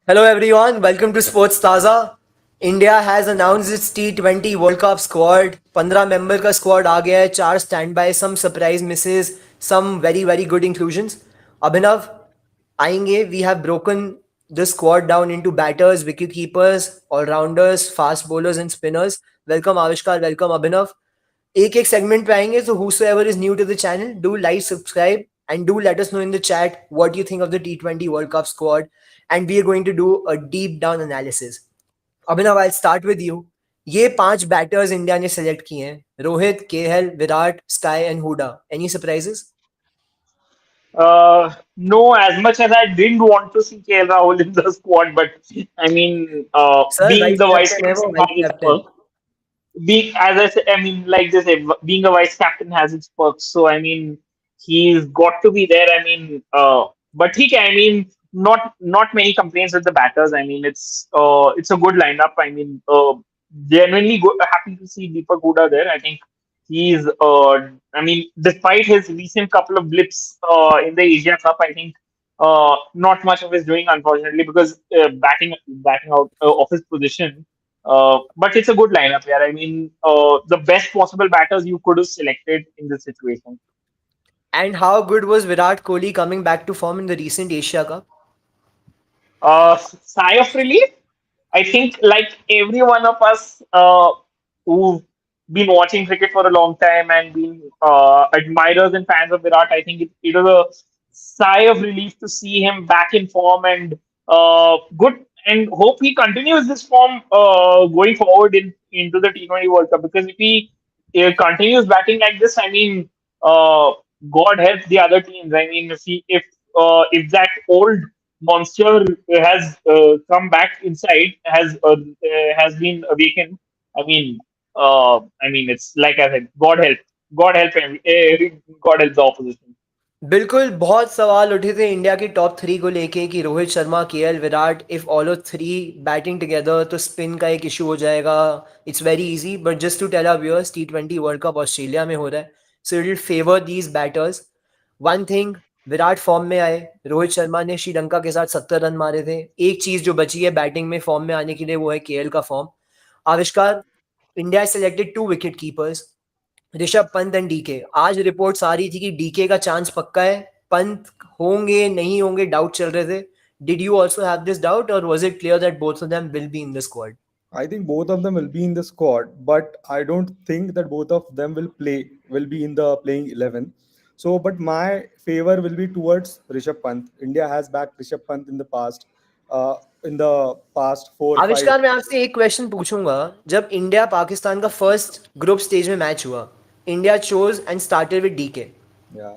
Hello everyone, welcome to Sports Taza. India has announced its T20 World Cup squad. 15 member का squad आ गया है, 4 standby, some surprise misses, some very good inclusions. Abhinav, आएंगे. We have broken the squad down into batters, wicket keepers, all-rounders, fast bowlers and spinners. Welcome Avishkar, welcome Abhinav. एक एक segment पे आएंगे. So whosoever is new to the channel, do like, subscribe, and do let us know in the chat what you think of the T20 World Cup squad. And we are going to do a deep down analysis. Abhinav, I'll start with you. ये 5 batters India ने select किए हैं: Rohit, KL, Virat, SKY and Hooda. Any surprises? No, as much as I didn't want to see KL Rahul in the squad, but I mean, sir being vice the vice captain है वो, captain vice has its captain. perks. Being, as I said, I mean, like this, being a vice captain has its perks. So I mean, he's got to be there. I mean, but he can. I mean, not many complaints with the batters. I mean, it's a good lineup. I mean, genuinely happy to see Deepak Huda there. I think he's. I mean, despite his recent couple of blips in the Asia Cup, I think not much of his doing, unfortunately, because batting out of his position. But it's a good lineup here. I mean, the best possible batters you could have selected in this situation. And how good was Virat Kohli coming back to form in the recent Asia Cup? Sigh of relief. I think, like every one of us who've been watching cricket for a long time and been admirers and fans of Virat, I think it was a sigh of relief to see him back in form and good. And hope he continues this form going forward into the T20 World Cup. Because if he continues batting like this, I mean, uh, God help the other teams. I mean, if that old monster has come back inside, has been awakened. I mean, it's like I said, God help him, God help the opposition. बिल्कुल. बहुत सवाल उठे थे India की top 3 को लेके कि Rohit Sharma, KL, Virat, if all of 3 batting together तो स्पिन का एक इशू हो जाएगा. It's very easy, but just to tell our viewers, T20 world cup Australia में हो रहा है, so it will favour these batters. One thing, Virat form में आए. रोहित शर्मा ने श्रीलंका के साथ 70 रन मारे थे. एक चीज जो बची है बैटिंग में फॉर्म में आने के लिए, वो है केएल का form. Avishkar, India selected 2 wicket keepers, Rishabh Pant and DK. आज रिपोर्ट्स आ रही थी कि डीके का चांस पक्का है, पंत होंगे नहीं होंगे डाउट चल रहे थे. Did you also have this doubt, और was it clear that both of them will be in the squad? I think both of them will be in the squad, but I don't think that both of them will be in the playing 11. So, but my favor will be towards Rishabh Pant. India has backed Rishabh Pant uh, in the past 4 5. आविष्कार, मैं आपसे एक question पूछूंगा. जब India Pakistan का first group stage में match हुआ, India chose and started with DK. Yeah,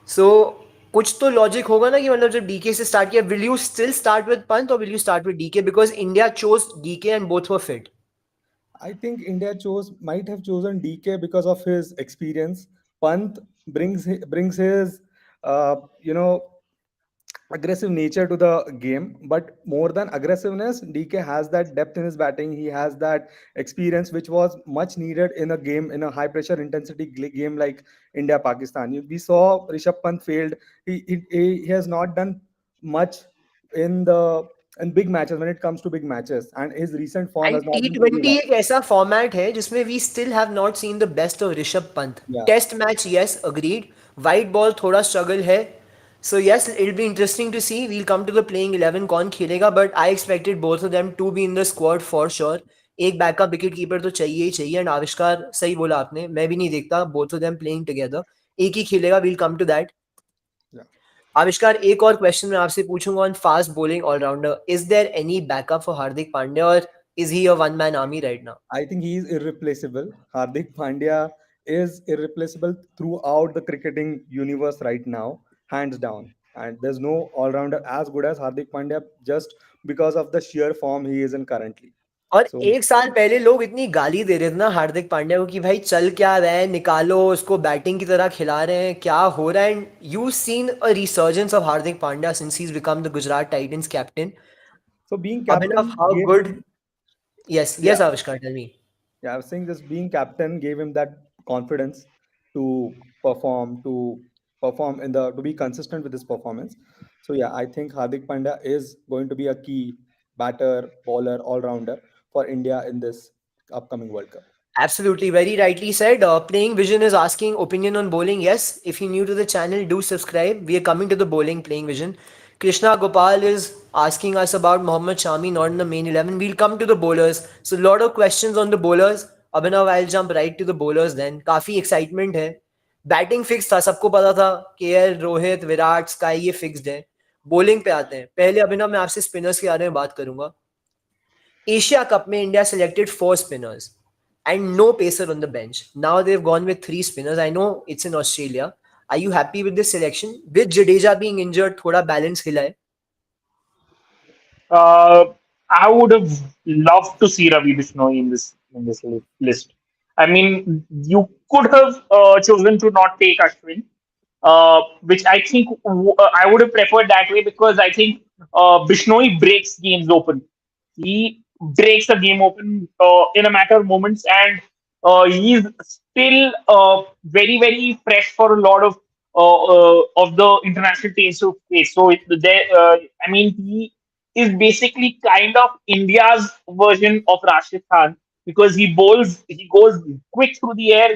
so कुछ तो लॉजिक होगा ना कि मतलब जब डीके से स्टार्ट किया, will you still start with Pant और will you start with DK, because India chose DK and both were fit. I think India might have chosen DK because of his experience. Pant brings his uh, you know aggressive nature to the game, but more than aggressiveness, DK has that depth in his batting. He has that experience which was much needed in a game, in a high pressure intensity game like India Pakistan. We saw Rishabh Pant failed. He has not done much in the in big matches, when it comes to big matches, and his recent form and has not T been really twenty well. एक ऐसा format है जिसमें we still have not seen the best of Rishabh Pant. Yeah. Test match, yes, agreed. White ball थोड़ा struggle है. So yes, it be interesting to see. We'll come to the playing 11 कौन खेलेगा, but I expected both of them to be in the squad for sure. एक backup wicket keeper तो चाहिए ही चाहिए. And आविष्कार, सही बोला आपने, मैं भी नहीं देखता both of them playing together. एक ही खेलेगा. We'll come to that. Yeah. Avishkar, एक और क्वेश्चन मैं आपसे पूछूंगा on fast bowling allrounder. Is there any backup for Hardik Pandya, और is he a one man army right now? I think he is irreplaceable. Hardik Pandya is irreplaceable throughout the cricketing universe right now, hands down. And there's no all rounder as good as Hardik Pandya, just because of the sheer form he is in currently. और So, एक साल पहले लोग इतनी गाली दे रहे थे ना हार्दिक पांड्या को कि भाई चल क्या रहा है, निकालो उसको, बैटिंग की तरह खिला रहे हैं, क्या हो रहा है. And you seen a resurgence of Hardik Pandya since he is become the Gujarat titans captain. being Abhinav, captain how gave good? him, yes yeah, yes Avishkar, tell me. yeah, I was saying just being captain gave him that confidence to perform, to be consistent with his performance. So yeah, I think Hardik Pandya is going to be a key batter, bowler, all rounder for India in this upcoming World Cup. Absolutely, very rightly said. Playing Vision is asking opinion on bowling. Yes, if you're new to the channel, do subscribe. We are coming to the bowling, Playing Vision. Krishna Gopal is asking us about Mohammad Shami not in the main 11. We'll come to the bowlers. So, a lot of questions on the bowlers. Abhinav, I'll jump right to the bowlers then. काफी excitement है. Batting fix था, सबको पता था KL, Rohit, Virat, sky ये fixed है. Bowling पे आते हैं. पहले अभिनव मैं आपसे स्पिनर्स के बारे में बात करूंगा. Asia Cup में India selected 4 spinners and no pacer on the bench. Now they've gone with 3 spinners. I know it's in Australia. Are you happy with this selection? With Jadeja being injured, थोड़ा balance हिला है. Uh, I would have loved to see Ravi Bishnoi in this list. I mean, you could have chosen to not take Ashwin, which I think I would have preferred that way because I think Bishnoi breaks games open. He breaks a game open in a matter of moments, and he's still very fresh for a lot of the international taste of face. So I mean, he is basically kind of India's version of Rashid Khan because he goes quick through the air,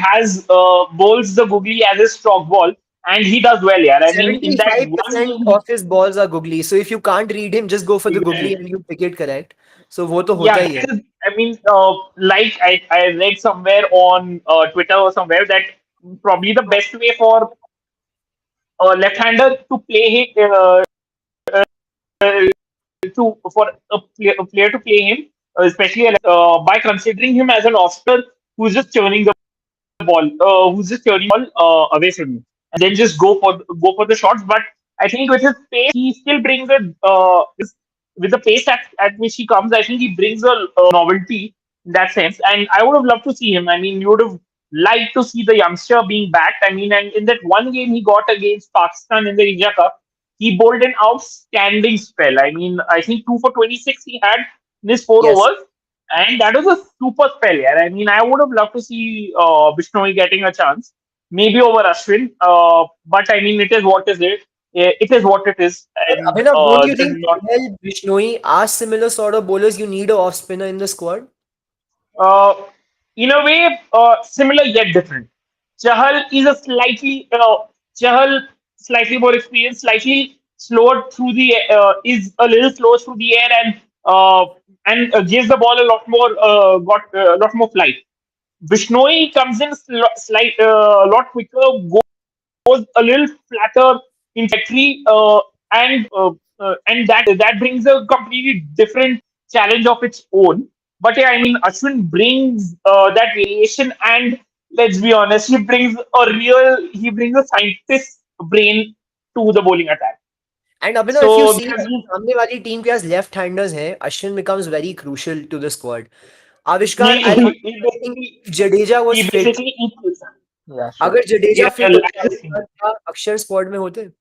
has bowls the googly as a stroke ball, and he does well. Yeah, I mean, in that one 75% game, of his balls are googly. So if you can't read him, just go for the googly and you pick it correct. So वो तो होता yeah, ही है. that is, I mean, like I read somewhere on Twitter or somewhere that probably the best way for a left-hander to play a player to play him, especially by considering him as an offster who's just churning the ball away from you, and then just go for the shots. But I think with his pace, he still brings with the pace at which he comes. I think he brings a novelty in that sense, and I would have loved to see him. I mean, you would have liked to see the youngster being backed. I mean, and in that one game he got against Pakistan in the Asia Cup, he bowled an outstanding spell. I mean, I think 2 for 26 he had in his four Yes. overs, and that was a super spell. Yeah, I mean, I would have loved to see Bishnoi getting a chance, maybe over Ashwin. But I mean, it is what is it. It is what it is, But and Abhinav, don't you there's think not. Chahal, Bishnoi are similar sort of bowlers? You need a off spinner in the squad. Uh, in a way, similar yet different. Chahal is a Chahal slightly more experienced, slightly slower through is a little slower through the air and gives the ball got a lot more flight. Bishnoi comes in a lot quicker, goes a little flatter in trajectory, and that brings a completely different challenge of its own. But yeah, I mean, Ashwin brings that variation, and let's be honest, he brings a scientist's brain to the bowling attack. And Abhinav, if you So see because सामने वाली team के पास left handers हैं, Ashwin becomes very crucial to the squad. Avishkar, I'll ask he you, I think if Jadeja was he fit, basically equals. Yeah, sure. अगर Jadeja Yeah, fit like होता this तो thing. क्या अक्षर squad में होते?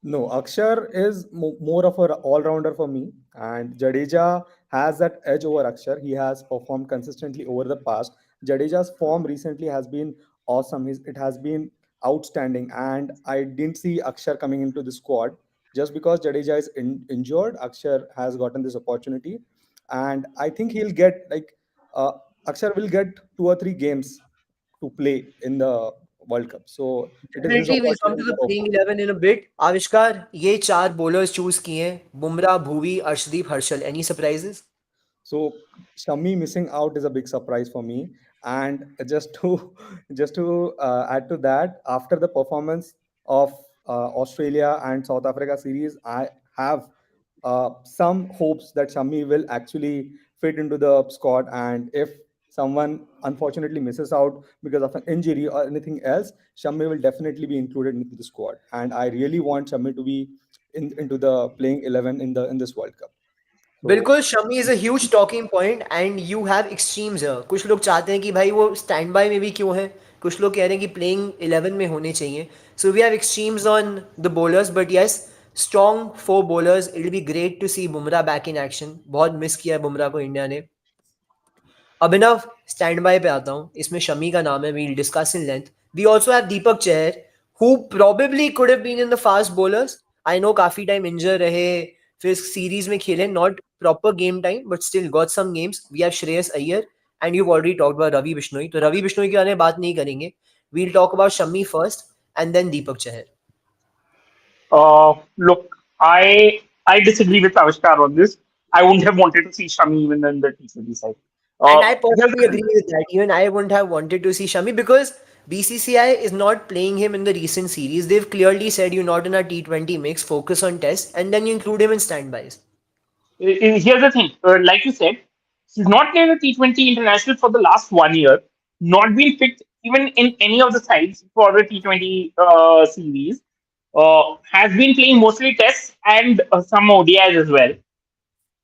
No, Akshar is more of an all-rounder for me, and Jadeja has that edge over Akshar. He has performed consistently over the past. Jadeja's form recently has been awesome. It has been outstanding, and I didn't see Akshar coming into the squad just because Jadeja is injured. Akshar has gotten this opportunity, and I think he'll get uh, Akshar will get 2 or 3 games to play in the World Cup. So it is his Definitely, we'll come to opportunity to the playing perform. 11 in a bit. Avishkar, ये 4 bowlers choose किए हैं, Bumrah, Bhuvi, Arshdeep, Harshal. Any surprises? So Shami missing out is a big surprise for me. And just to just to add to that, after the performance of Australia and South Africa series, I have some hopes that Shami will actually fit into the squad. And if someone unfortunately misses out because of an injury or anything else, Shami will definitely be included into the squad. And I really want Shami to be into the playing 11 in this World Cup. So बिल्कुल, Shami is a huge talking point and you have extremes here. कुछ लोग चाहते हैं कि भाई वो stand by में भी क्यों है, कुछ लोग कह रहे हैं कि प्लेइंग 11 में होने चाहिए. So we have extremes on the bowlers, but yes, strong 4 bowlers. It be great to see Bumrah back in action. बहुत मिस किया है बुमराह को इंडिया ने. अभिनव, स्टैंड बाय पे आता हूँ. इसमें शमी का नाम है, we'll discuss in length. We also have Deepak Chahar who probably could have been in the fast bowlers. I know काफी time injured रहे, फिर series में खेले, not proper game time, but still got some games. We have Shreyas Iyer, and you've already talked about Ravi Bishnoi. तो Ravi Bishnoi के बारे में बात नहीं करेंगे. We'll talk about Shami first, and then Deepak Chahar. Look, I disagree with Avishkar on this. I wouldn't have wanted to see Shami even in the T20 side. And I Here's personally the agree thing. with that. Even I wouldn't have wanted to see Shami because BCCI is not playing him in the recent series. They've clearly said you're not in a T20 mix, focus on test, and then you include him in standbys. Here's the thing. Like you said, he's not played a T20 international for the last 1 year. Not been picked even in any of the sides for the T20 series. Has been playing mostly tests and some ODIs as well.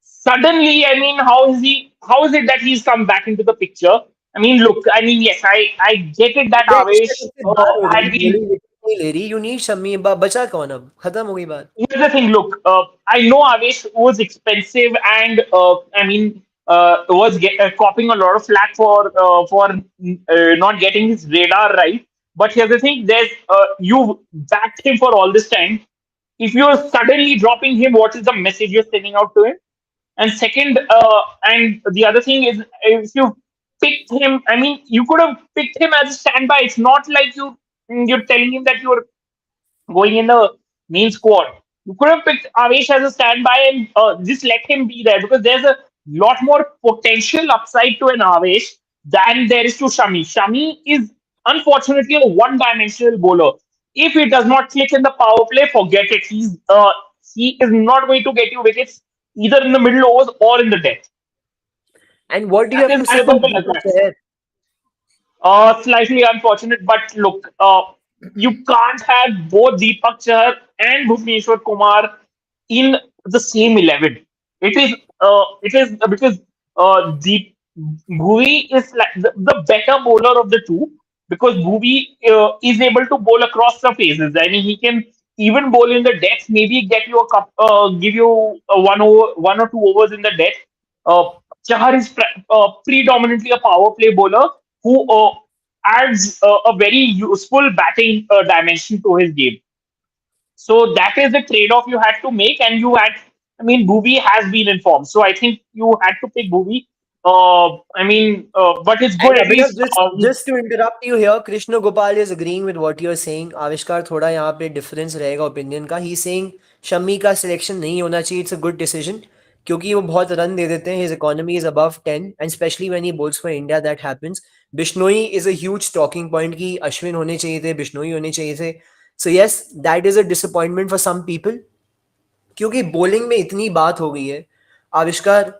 Suddenly, I mean, how is he? How is it that he's come back into the picture? I mean, look, I mean, yes, I get it that अबे इससे Avesh सबसे बात हो गई, had been. bowling wicket नहीं ले रही, you need Shammi, बचा कौन अब, खत्म हो गई बात. Here's the thing. Look, I know Avesh was expensive, and I mean, copying a lot of flack for not getting his radar right. But here's the thing: there's you backed him for all this time. If you're suddenly dropping him, what is the message you're sending out to him? And second, and the other thing is, if you picked him, I mean, you could have picked him as a standby. It's not like you're telling him that you're going in the main squad. You could have picked Avesh as a standby and just let him be there because there's a lot more potential upside to an Avesh than there is to Shami. Shami is unfortunately a one-dimensional bowler. If he does not click in the power play, forget it. He is not going to get you wickets either in the middle overs or in the death. And what do you That have is to say as about simple as Deepak that. Chahar? Slightly unfortunate, but look, you can't have both Deepak Chahar and Bhuvneshwar Kumar in the same 11. It is because Deep Bhuvi is like the better bowler of the two because Bhuvi is able to bowl across the phases. I mean, he can even bowl in the death, maybe get you give you one or two overs in the death. Uh, Chahar is predominantly a power play bowler who adds a very useful batting dimension to his game. So that is the trade-off you had to make, and you had. I mean, Bhuvi has been informed, so I think you had to pick Bhuvi. But it's And good at Abhinav, least. just to interrupt you here, Krishna Gopal is agreeing with what you're saying. आविष्कार थोड़ा यहाँ पे difference रहेगा opinion का. He's saying Shammi का selection नहीं होना चाहिए. It's a good decision क्योंकि वो बहुत रन दे देते हैं. His economy is above 10 and especially when he bowls for India that happens. Bishnoi is a huge talking point कि अश्विन होने चाहिए थे, बिश्नोई होने चाहिए थे. So yes, that is a disappointment for some people क्योंकि bowling में इतनी बात हो गई है. आविष्कार,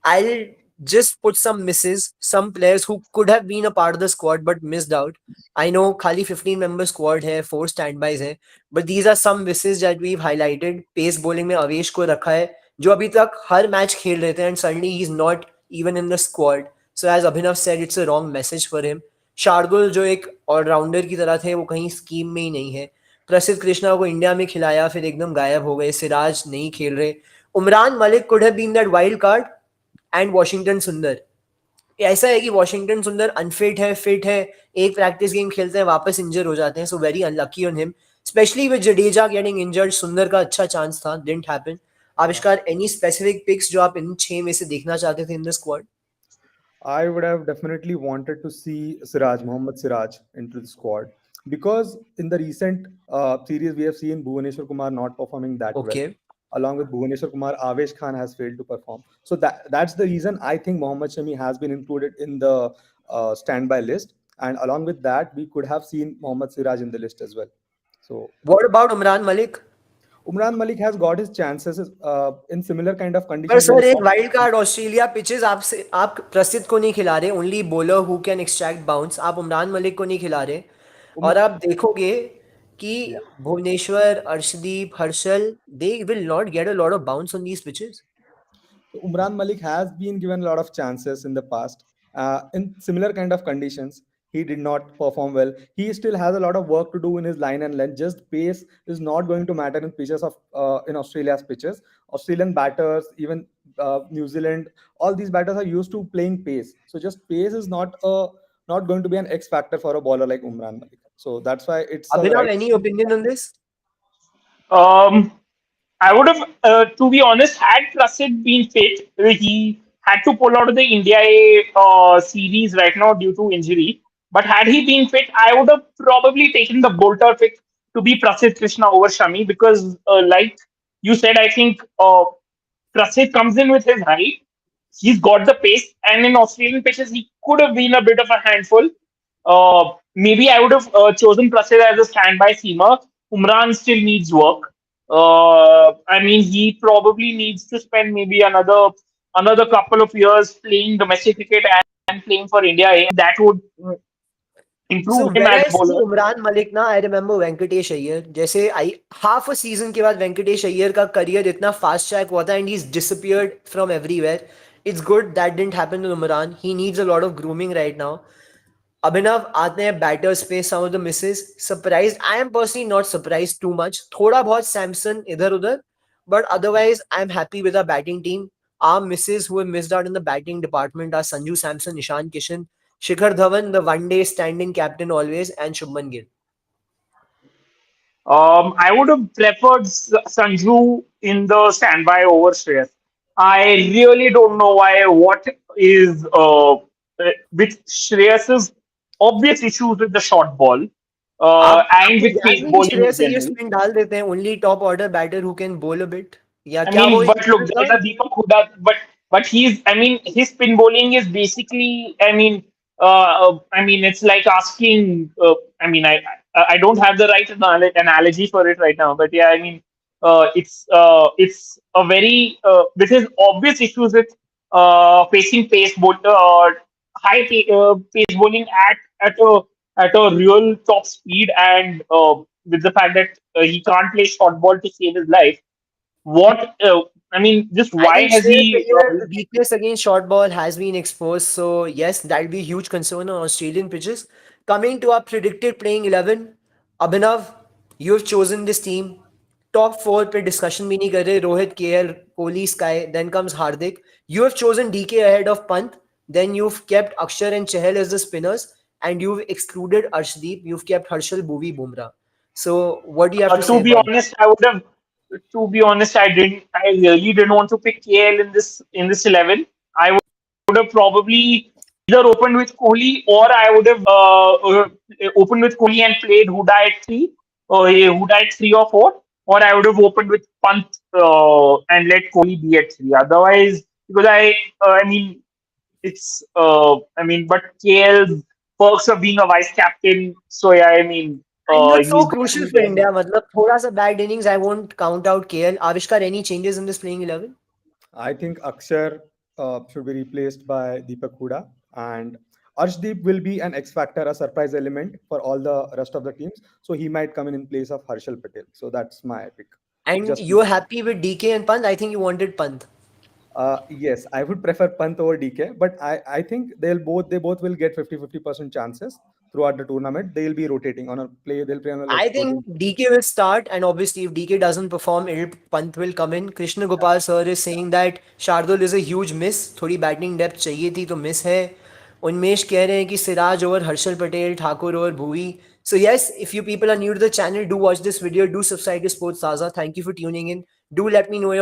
I'll just put some misses, some players who could have been a part of the squad but missed out. I know खाली 15 member squad है, 4 standbys है, but these are some misses that we've highlighted. Pace bowling में अवेश को रखा है जो अभी तक हर मैच खेल रहे थे and suddenly he's not even in the squad. So as Abhinav said, it's a wrong message for him. Shardul जो एक ऑलराउंडर की तरह थे वो कहीं स्कीम में ही नहीं है. प्रसिद्ध कृष्णा को इंडिया में खिलाया फिर एकदम गायब हो गए. सिराज नहीं खेल रहे. Umran Malik could have been that wild card and Washington सुंदर. ऐसा है कि वॉशिंगटन सुंदर अनफिट है, फिट है, एक प्रैक्टिस गेम खेलते हैं, वापस इंजर हो जाते हैं. So very unlucky on him, specially with Jadeja getting injured. सुंदर का अच्छा चांस था, डिडंट हैपन. आविष्कार, एनी स्पेसिफिक पिक्स जो आप इन 6 में से देखना चाहते थे इन the squad? I would have definitely wanted to see Mohammad Siraj into the squad because in the recent series we have seen Bhuvaneshwar Kumar not performing that well. Okay. Along with Bhuvaneshwar Kumar, Avesh Khan has failed to perform. So that's the reason I think Mohammad Shami has been included in the standby list. And along with that, we could have seen Mohammad Siraj in the list as well. So what about Umran Malik? Umran Malik has got his chances in similar kind of पर conditions when sir he एक got. Wild card Australia pitches आपसे आप प्रसिद्ध को नहीं खिला रहे, only bowler who can extract bounce. आप उमरान मलिक को नहीं खिला रहे और आप देखोगे कि Yeah. Bhuvneshwar, Arshdeep, Harshal, they will not get a lot of bounce on these pitches. So Umran Malik has been given a lot of chances in the past in similar kind of conditions. He did not perform well. He still has a lot of work to do in his line and length. Just pace is not going to matter in pitches of in Australia's pitches. Australian batters, even New Zealand, all these batters are used to playing pace. So just pace is not going to be an X factor for a bowler like Umran Malik. So that's why it's a Abhinav, right. any opinion on this? Um, I would have, to be honest, had Prasid been fit, he had to pull out of the India A series right now due to injury. But had he been fit, I would have probably taken the bolter pick to be Prasid Krishna over Shami because, like you said, I think Prasid comes in with his height. He's got the pace, and in Australian pitches, he could have been a bit of a handful. Maybe I would have chosen Prasid as a standby seamer. Umran still needs work. I mean, he probably needs to spend maybe another couple of years playing domestic cricket and playing for India. That would So improve him when as I a see bowler. Umran Malik ना, I remember Venkatesh Iyer. जैसे आई half a season के बाद वेंकटेश अय्यर का career इतना fast track हुआ था, and he disappeared from everywhere. It's good that didn't happen to Umran. He needs a lot of grooming right now. Abhinav आते हैं बैटर्स पे. Some of the misses surprise. I am personally not surprise too much. थोड़ा बहुत सैमसन इधर उधर, but otherwise I am happy with our batting team. Our misses who have missed out in the batting department are Sanju Samson, Ishan Kishan, Shikhar Dhawan, the one day standing captain always, and Shubman Gill. I would have preferred Sanju in the standby over Shreyas. I really don't know why. What is with Shreyas's obvious issues with the short ball आप and आपको with ध्यान pace नहीं कि bowling in Shreyas Iyer general. Spin डाल देते हैं? Only top order batter who can bowl a bit, या I क्या वो mean, but look, injuries there's था? a Deepak Huda, but he's. I mean, his spin bowling is basically. I mean, it's like asking. I mean, I don't have the right analogy for it right now, but yeah, I mean, it's a very with his obvious issues with facing pace bowling at a real top speed and with the fact that he can't play short ball to save his life. What I mean, just I why think has Shreyas he? Iyer weakness against short ball has been exposed. So yes, that'll be a huge concern on Australian pitches. Coming to our predicted playing 11, Abhinav, you've chosen this team. Top four पे discussion भी नहीं कर रहे. Rohit, KL, Kohli, Sky. Then comes Hardik. You have chosen DK ahead of Pant. Then you've kept Akshar and Chahal as the spinners, and you've excluded Arshdeep. You've kept Harshal, Bhuvi, Bumrah. So what do you have to To say be about honest, I would have. To be honest, I didn't. I really didn't want to pick KL in this 11. I would have probably either opened with Kohli or I would have opened with Kohli and played Huda at three, or Huda at 3 or 4, or I would have opened with Pant and let Kohli be at three. Otherwise, because I mean, but KL's perks of being a vice captain. So yeah, I mean, And that's so he's got to crucial be for there. India. मतलब थोड़ा सा bad innings, I won't count out KL. Avishkar, any changes in this playing 11? I think Akshar should be replaced by Deepak Huda, and Arshdeep will be an X factor, a surprise element for all the rest of the teams. So he might come in place of Harshal Patel. So that's my pick. And Just you're happy with DK and Pant? I think you wanted Pant. yes, I would prefer Pant over DK, but I think they both will get 50-50% chances throughout the tournament. They'll be rotating on a play. They'll play on a like I floating. think DK will start, and obviously, if DK doesn't perform, Pant will come in. Krishna Gopal sir is saying that Shardul is a huge miss. थोड़ी batting depth चाहिए थी, तो miss है. उन्मेश कह रहे हैं कि Siraj over Harshal Patel, Thakur over Bhuvi. So yes, if you people are new to the channel, do watch this video, do subscribe to Sports Taza. Thank you for tuning in. Do let me know your